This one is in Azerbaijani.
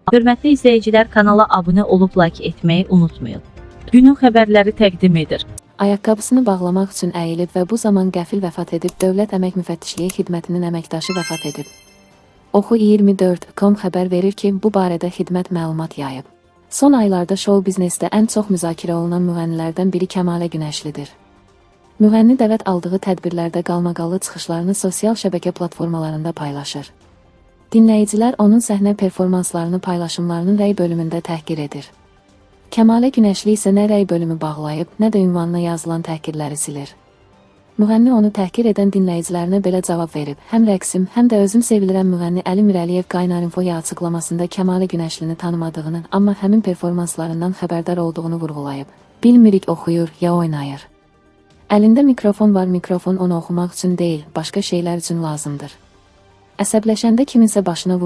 Hörmətli izləyicilər, kanala abunə olub like etməyi unutmayın. Günün xəbərləri təqdim edir. Ayaqqabısını bağlamaq üçün əyilib və bu zaman qəfil vəfat edib. Dövlət Əmək Müfəttişliyi Xidmətinin əməkdaşı vəfat edib. Oxu24.com xəbər verir ki, bu barədə xidmət məlumat yayıb. Son aylarda şou biznesdə ən çox müzakirə olunan müğənnilərdən biri Kəmalə Günəşlidir. Müğənni dəvət aldığı tədbirlərdə qalmaqallı çıxışlarını sosial şəbəkə platformalarında paylaşır. Dinləyicilər onun səhnə performanslarını paylaşımlarının rəy bölümündə təhqir edir. Kəmalə Günəşli isə nə rəy bölümü bağlayıb, nə də ünvanına yazılan təhqirləri silir. Müğənni onu təhqir edən dinləyicilərinə belə cavab verib: "Həm rəqsim, həm də özüm sevilirəm." Müğənni Əli Mirəliyev Qaynar-Infoya açıqlamasında Kəmalə Günəşlini tanımadığını, amma həmin performanslarından xəbərdar olduğunu vurğulayıb. "Bilmirik oxuyur, ya oynayır. Əlində mikrofon var, mikrofon onu oxumaq üçün deyil, başqa şeylər üçün lazımdır. Əsəbləşəndə kiminsə başına vursun."